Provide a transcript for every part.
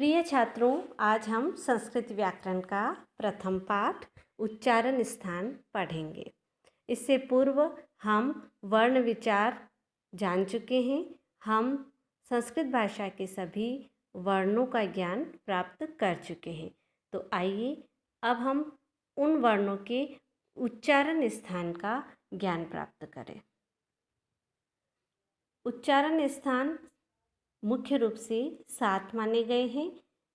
प्रिय छात्रों, आज हम संस्कृत व्याकरण का प्रथम पाठ उच्चारण स्थान पढ़ेंगे। इससे पूर्व हम वर्ण विचार जान चुके हैं। हम संस्कृत भाषा के सभी वर्णों का ज्ञान प्राप्त कर चुके हैं। तो आइए अब हम उन वर्णों के उच्चारण स्थान का ज्ञान प्राप्त करें। उच्चारण स्थान मुख्य रूप से 7 माने गए हैं।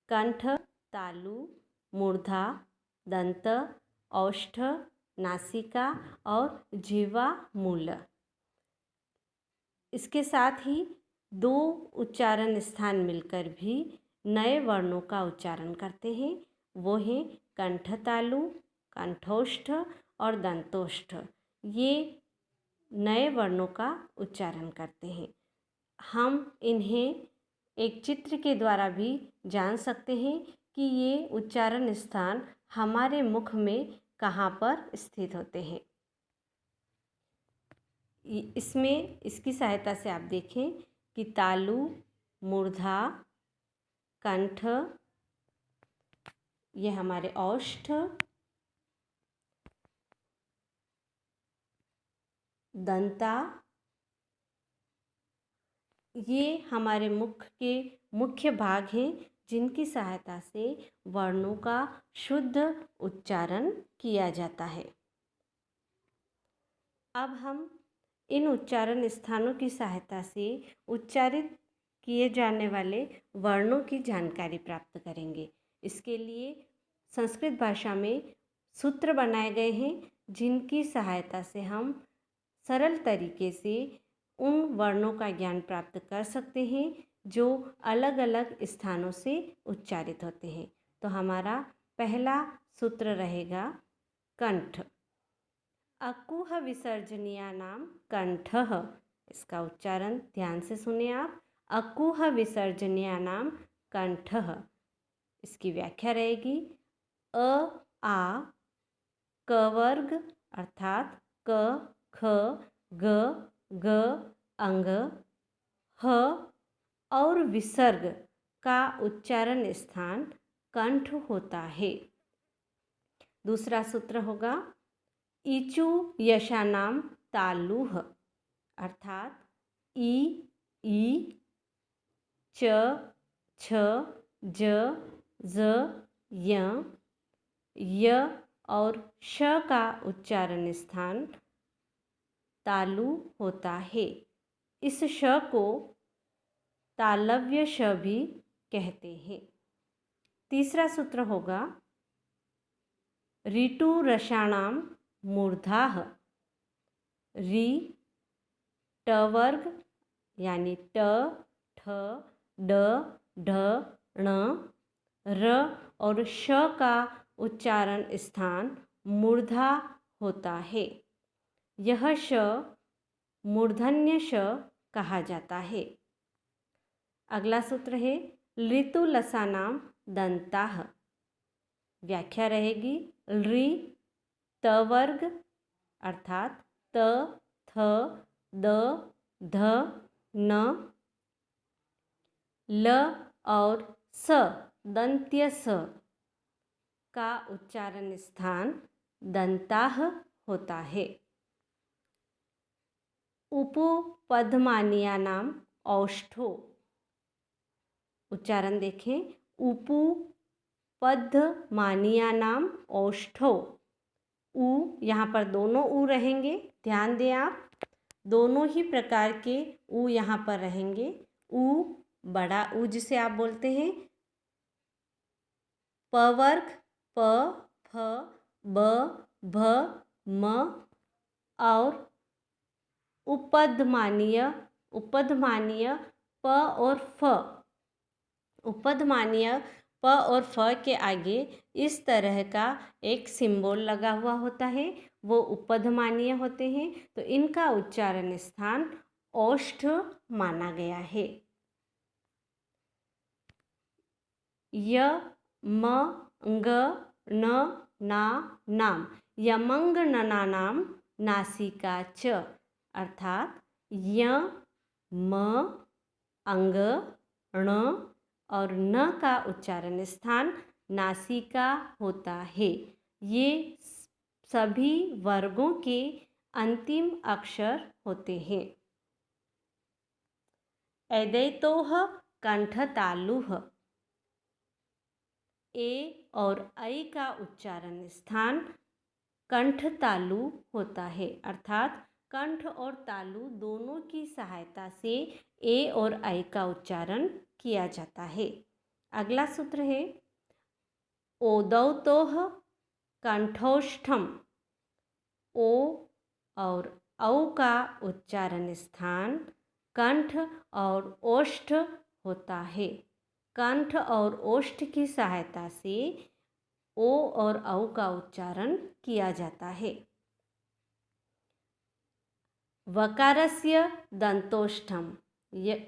कंठ, तालु, मूर्धा, दंत, औष्ठ, नासिका और जिह्वा मूल। इसके साथ ही 2 उच्चारण स्थान मिलकर भी नए वर्णों का उच्चारण करते हैं। वो हैं कंठ तालु, कंठोष्ठ और दंतोष्ठ। ये नए वर्णों का उच्चारण करते हैं। हम इन्हें एक चित्र के द्वारा भी जान सकते हैं कि ये उच्चारण स्थान हमारे मुख में कहाँ पर स्थित होते हैं। इसमें इसकी सहायता से आप देखें कि तालु, मूर्धा, कंठ, ये हमारे औष्ठ, दंता, ये हमारे मुख के मुख्य भाग हैं जिनकी सहायता से वर्णों का शुद्ध उच्चारण किया जाता है। अब हम इन उच्चारण स्थानों की सहायता से उच्चारित किए जाने वाले वर्णों की जानकारी प्राप्त करेंगे। इसके लिए संस्कृत भाषा में सूत्र बनाए गए हैं जिनकी सहायता से हम सरल तरीके से उन वर्णों का ज्ञान प्राप्त कर सकते हैं जो अलग अलग स्थानों से उच्चारित होते हैं। तो हमारा पहला सूत्र रहेगा कंठ। अकुह विसर्जनीयानां कंठः। इसका उच्चारण ध्यान से सुने आप। अकुह विसर्जनीयानां कंठः। इसकी व्याख्या रहेगी अ आ क वर्ग अर्थात क ख ग ग अंग ह और विसर्ग का उच्चारण स्थान कंठ होता है। दूसरा सूत्र होगा ईचु यशानां तालुः अर्थात ई च छ ज ज य और श का उच्चारण स्थान तालु होता है। इस श को तालव्य श भी कहते हैं। तीसरा सूत्र होगा ऋटु रसाणां मूर्धाः। री ट वर्ग यानी ट ठ ड ढ ण र और श का उच्चारण स्थान मूर्धा होता है। यह श मूर्धन्य श कहा जाता है। अगला सूत्र है ऋतुलसानां दंताः। व्याख्या रहेगी ऋ त वर्ग अर्थात त थ द ध न ल और स दंत्य स का उच्चारण स्थान दंताः होता है। उपपदमानीयानां औष्ठो। उच्चारण देखें उपपदमानीयानां औष्ठो। उ यहाँ पर दोनों उ रहेंगे, ध्यान दें आप। दोनों ही प्रकार के उ यहाँ पर रहेंगे। उ बड़ा उ जिसे आप बोलते हैं प वर्ग प फ ब भ म और उपदमानीय प और फ। उपदमानीय प और फ के आगे इस तरह का एक सिंबल लगा हुआ होता है, वो उपदमानीय होते हैं। तो इनका उच्चारण स्थान औष्ठ माना गया है। य म ंग न ना नाम यमंग ननानां नासिका च अर्थात य म अंग ण और न का उच्चारण स्थान नासिका होता है। ये सभी वर्गों के अंतिम अक्षर होते हैं। एदैतोः कंठतालुः। ए और ऐ का उच्चारण स्थान कंठ तालु होता है, अर्थात कंठ और तालु दोनों की सहायता से ए और ऐ का उच्चारण किया जाता है। अगला सूत्र है ओदौतोः कंठोष्ठम। ओ और औ का उच्चारण स्थान कंठ और ओष्ठ होता है। कंठ और ओष्ठ की सहायता से ओ और औ का उच्चारण किया जाता है। वकारस्य दंतोष्ठम।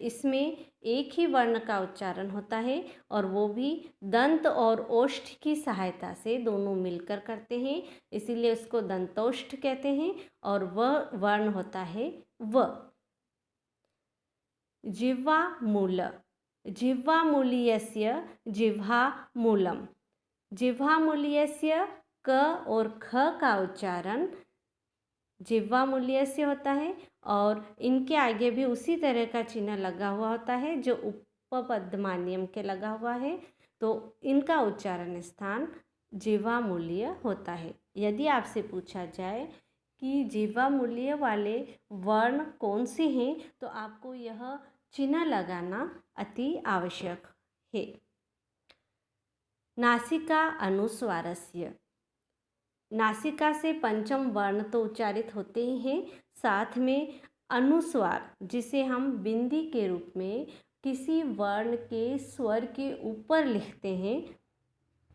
इसमें एक ही वर्ण का उच्चारण होता है और वो भी दंत और ओष्ठ की सहायता से दोनों मिलकर करते हैं, इसीलिए उसको दंतोष्ठ कहते हैं। और वह वर्ण होता है व। जिह्वामूल। जिह्वामूलीयस्य जिह्वामूलम। जिह्वामूलीयस्य क और ख का उच्चारण जिह्वामूलीयस्य होता है और इनके आगे भी उसी तरह का चिन्ह लगा हुआ होता है जो उपपदमान्यम के लगा हुआ है, तो इनका उच्चारण स्थान जिह्वामूलीय होता है। यदि आपसे पूछा जाए कि जिह्वामूलीय वाले वर्ण कौन से हैं, तो आपको यह चिन्ह लगाना अति आवश्यक है। नासिका अनुस्वारस्य। नासिका से पंचम वर्ण तो उच्चारित होते ही हैं, साथ में अनुस्वार जिसे हम बिंदी के रूप में किसी वर्ण के स्वर के ऊपर लिखते हैं,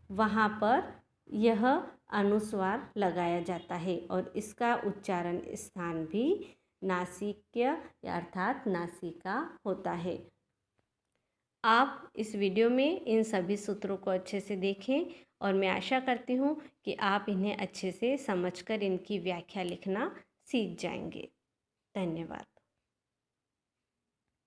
वहाँ पर यह अनुस्वार लगाया जाता है और इसका उच्चारण स्थान भी नासिक्य अर्थात नासिका होता है। आप इस वीडियो में इन सभी सूत्रों को अच्छे से देखें और मैं आशा करती हूँ कि आप इन्हें अच्छे से समझकर इनकी व्याख्या लिखना सीख जाएंगे। धन्यवाद।